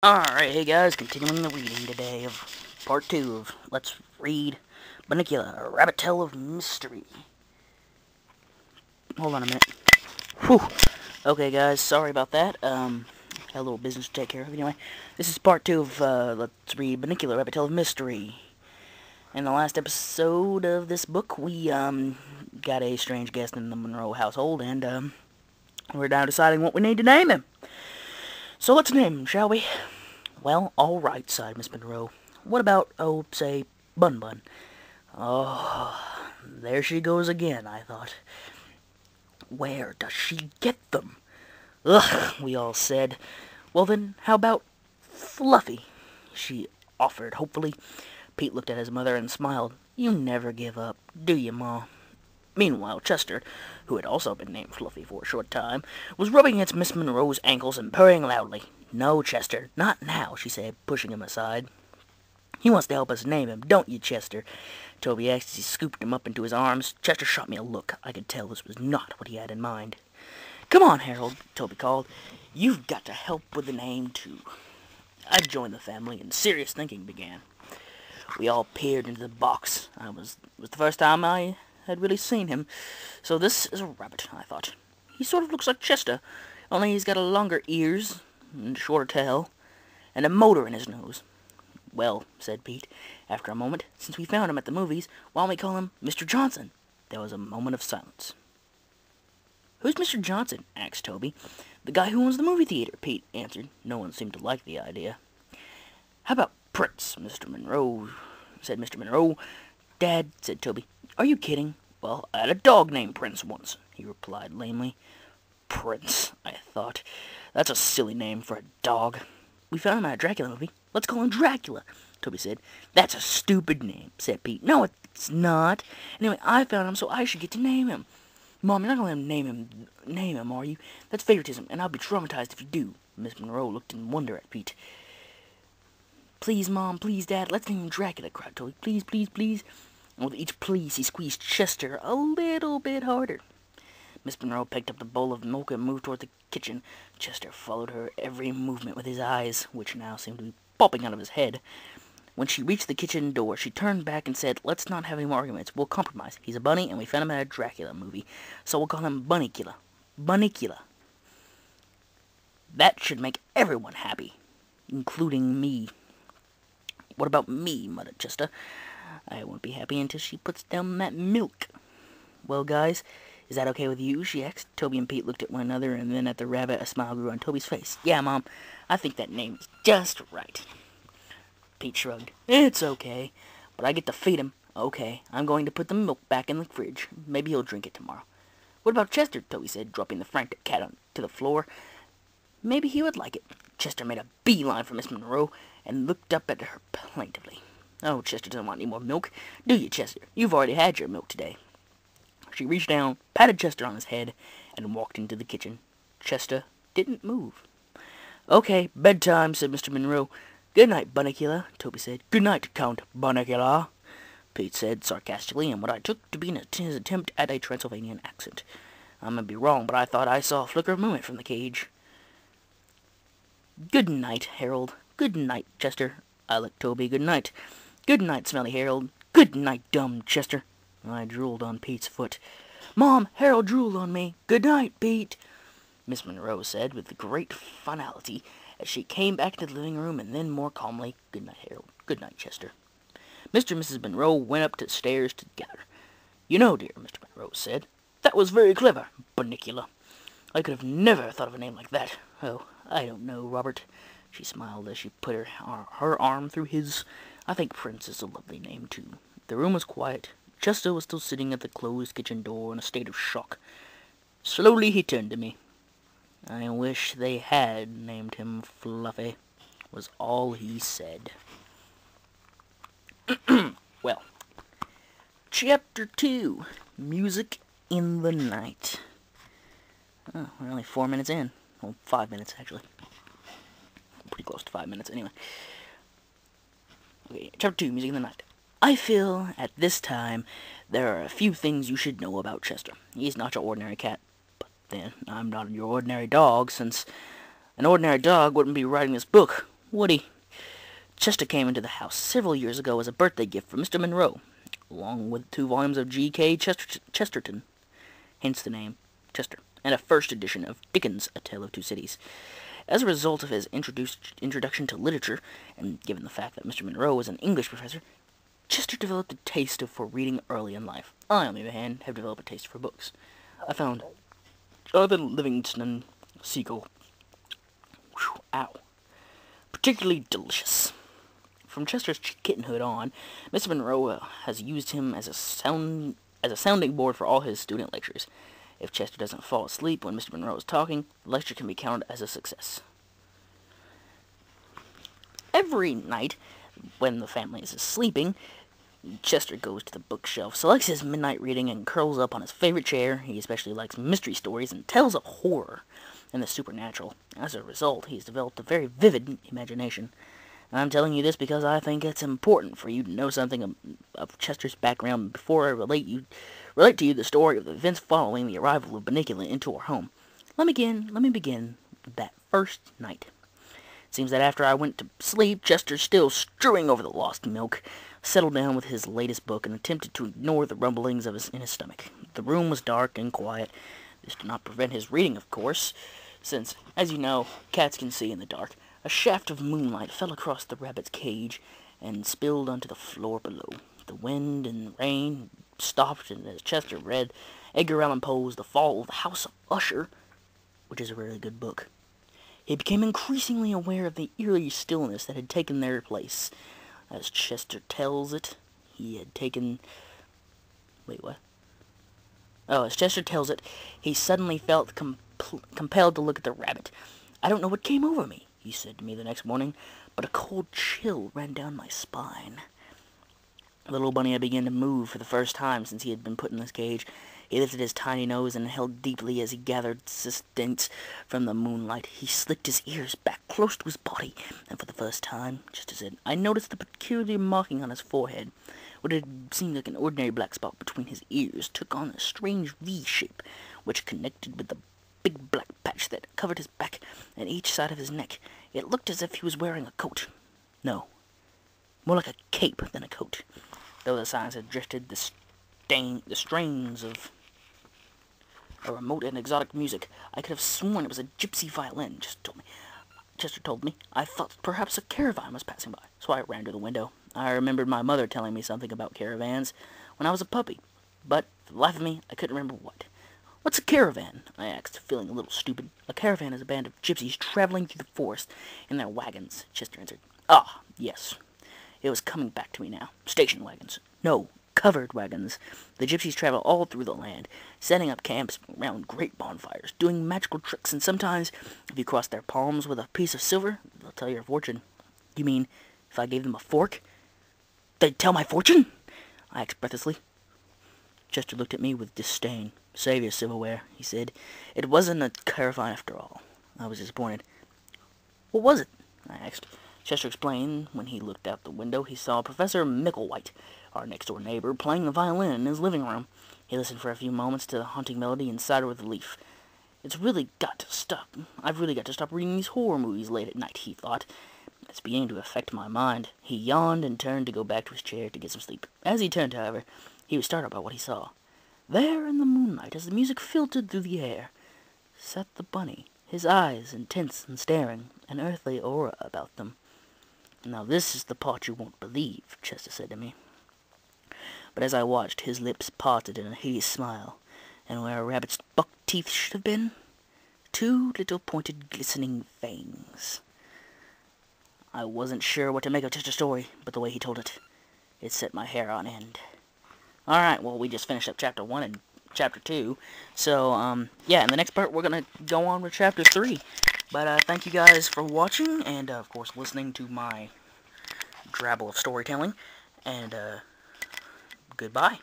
Alright, hey guys, continuing the reading today of part 2 of Let's Read Bunnicula, a rabbit tale of mystery. Hold on a minute. Whew. Okay guys, sorry about that. Had a little business to take care of. Anyway, this is part 2 of Let's Read Bunnicula, a rabbit tale of mystery. In the last episode of this book, we got a strange guest in the Monroe household, and we're now deciding what we need to name him. So let's name him, shall we? Well, alright, sighed Miss Monroe. What about, say, Bun Bun? Oh, there she goes again, I thought. Where does she get them? Ugh, we all said. Well then, how about Fluffy? She offered hopefully. Pete looked at his mother and smiled. You never give up, do you, Ma? Meanwhile, Chester, who had also been named Fluffy for a short time, was rubbing against Miss Monroe's ankles and purring loudly. No, Chester, not now, she said, pushing him aside. He wants to help us name him, don't you, Chester? Toby asked as he scooped him up into his arms. Chester shot me a look. I could tell this was not what he had in mind. Come on, Harold, Toby called. You've got to help with the name, too. I joined the family, and serious thinking began. We all peered into the box. It was the first time I had really seen him. So this is a rabbit, I thought. He sort of looks like Chester, only he's got longer ears, and shorter tail, and a motor in his nose. Well, said Pete, after a moment, since we found him at the movies, why don't we call him Mr. Johnson? There was a moment of silence. Who's Mr. Johnson? Asked Toby. The guy who owns the movie theater, Pete answered. No one seemed to like the idea. How about Prince, Mr. Monroe? Said Mr. Monroe. Dad, said Toby. Are you kidding? Well, I had a dog named Prince once, he replied lamely. Prince, I thought. That's a silly name for a dog. We found him at a Dracula movie. Let's call him Dracula, Toby said. That's a stupid name, said Pete. No, it's not. Anyway, I found him, so I should get to name him. Mom, you're not going to let him name him, are you? That's favoritism, and I'll be traumatized if you do. Miss Monroe looked in wonder at Pete. Please, Mom, please, Dad, let's name him Dracula, cried Toby. Please, please, please. And with each please, he squeezed Chester a little bit harder. Miss Monroe picked up the bowl of milk and moved toward the kitchen. Chester followed her every movement with his eyes, which now seemed to be popping out of his head. When she reached the kitchen door, she turned back and said, Let's not have any more arguments. We'll compromise. He's a bunny, and we found him at a Dracula movie, so we'll call him Bunnicula. Bunnicula. That should make everyone happy, including me. What about me, muttered Chester. I won't be happy until she puts down that milk. Well, guys, is that okay with you? She asked. Toby and Pete looked at one another, and then at the rabbit. A smile grew on Toby's face. Yeah, Mom, I think that name is just right. Pete shrugged. It's okay, but I get to feed him. Okay, I'm going to put the milk back in the fridge. Maybe he'll drink it tomorrow. What about Chester? Toby said, dropping the frantic cat onto the floor. Maybe he would like it. Chester made a beeline for Miss Monroe and looked up at her plaintively. Oh, Chester doesn't want any more milk, do you, Chester? You've already had your milk today. She reached down, patted Chester on his head, and walked into the kitchen. Chester didn't move. Okay, bedtime, said Mr. Monroe. Good night, Bunnicula, Toby said. Good night, Count Bunnicula, Pete said sarcastically, in what I took to be his attempt at a Transylvanian accent. I may be wrong, but I thought I saw a flicker of movement from the cage. Good night, Harold. Good night, Chester. I licked Toby. Good night. Good night, Smelly Harold. Good night, dumb Chester. I drooled on Pete's foot. Mom, Harold drooled on me. Good night, Pete, Miss Monroe said with great finality as she came back to the living room, and then more calmly, Good night, Harold. Good night, Chester. Mr. and Mrs. Monroe went up the stairs together. You know, dear, Mr. Monroe said, that was very clever, Bunnicula. I could have never thought of a name like that. Oh, I don't know, Robert. She smiled as she put her arm through his. I think Prince is a lovely name, too. The room was quiet. Chester was still sitting at the closed kitchen door in a state of shock. Slowly he turned to me. I wish they had named him Fluffy, was all he said. Well, Chapter 2, Music in the Night. Oh, we're only 4 minutes in. Well, 5 minutes, actually. Pretty close to 5 minutes, anyway. Okay, Chapter 2, Music in the Night. I feel, at this time, there are a few things you should know about Chester. He's not your ordinary cat, but then I'm not your ordinary dog, since an ordinary dog wouldn't be writing this book. Woody. Chester came into the house several years ago as a birthday gift from Mr. Monroe, along with 2 volumes of G.K. Chesterton, hence the name Chester, and a first edition of Dickens' A Tale of Two Cities. As a result of his introduction to literature, and given the fact that Mr. Monroe was an English professor, Chester developed a taste for reading early in life. I, on the other hand, have developed a taste for books. I found Jonathan Livingston Seagull, particularly delicious. From Chester's kittenhood on, Mr. Monroe has used him as a sounding board for all his student lectures. If Chester doesn't fall asleep when Mr. Monroe is talking, the lecture can be counted as a success. Every night, when the family is sleeping, Chester goes to the bookshelf, selects his midnight reading, and curls up on his favorite chair. He especially likes mystery stories and tales of horror and the supernatural. As a result, he's developed a very vivid imagination. And I'm telling you this because I think it's important for you to know something of Chester's background before I relate to you the story of the events following the arrival of Bunnicula into our home. Let me begin with that first night. It seems that after I went to sleep, Chester, still stewing over the lost milk, settled down with his latest book and attempted to ignore the rumblings in his stomach. The room was dark and quiet. This did not prevent his reading, of course, since, as you know, cats can see in the dark. A shaft of moonlight fell across the rabbit's cage and spilled onto the floor below. The wind and rain stopped, and as Chester read Edgar Allan Poe's The Fall of the House of Usher, which is a really good book, he became increasingly aware of the eerie stillness that had taken their place. As Chester tells it, as Chester tells it, he suddenly felt compelled to look at the rabbit. "I don't know what came over me," he said to me the next morning, "but a cold chill ran down my spine." The little bunny had begun to move for the first time since he had been put in this cage. He lifted his tiny nose and held deeply as he gathered sustenance from the moonlight. He slicked his ears back close to his body, and for the first time, just as I noticed the peculiar marking on his forehead. What had seemed like an ordinary black spot between his ears took on a strange V shape, which connected with the big black patch that covered his back and each side of his neck. It looked as if he was wearing a coat. No, more like a cape than a coat. Though the signs had drifted the strains of a remote and exotic music, I could have sworn it was a gypsy violin. Chester told me. I thought perhaps a caravan was passing by, so I ran to the window. I remembered my mother telling me something about caravans when I was a puppy, but for the life of me, I couldn't remember what. "What's a caravan?" I asked, feeling a little stupid. "A caravan is a band of gypsies traveling through the forest in their wagons," Chester answered. "Ah, yes." It was coming back to me now. "Station wagons." "No, covered wagons. The gypsies travel all through the land, setting up camps around great bonfires, doing magical tricks, and sometimes, if you cross their palms with a piece of silver, they'll tell your fortune." "You mean, if I gave them a fork, they'd tell my fortune?" I asked breathlessly. Chester looked at me with disdain. "Save your silverware," he said. "It wasn't a caravan after all." I was disappointed. "What was it?" I asked. Chester explained. When he looked out the window, he saw Professor Micklewhite, our next-door neighbor, playing the violin in his living room. He listened for a few moments to the haunting melody and sighed with relief. I've really got to stop reading these horror movies late at night, he thought. It's beginning to affect my mind. He yawned and turned to go back to his chair to get some sleep. As he turned, however, he was startled by what he saw. There in the moonlight, as the music filtered through the air, sat the bunny, his eyes intense and staring, an earthly aura about them. "Now this is the part you won't believe," Chester said to me. But as I watched, his lips parted in a hideous smile, and where a rabbit's buck teeth should have been, 2 little pointed glistening fangs. I wasn't sure what to make of Chester's story, but the way he told it set my hair on end. Alright, well, we just finished up Chapter 1 and Chapter 2, so, yeah, in the next part, we're gonna go on with Chapter 3. But, thank you guys for watching, and, of course, listening to my drabble of storytelling, and, goodbye.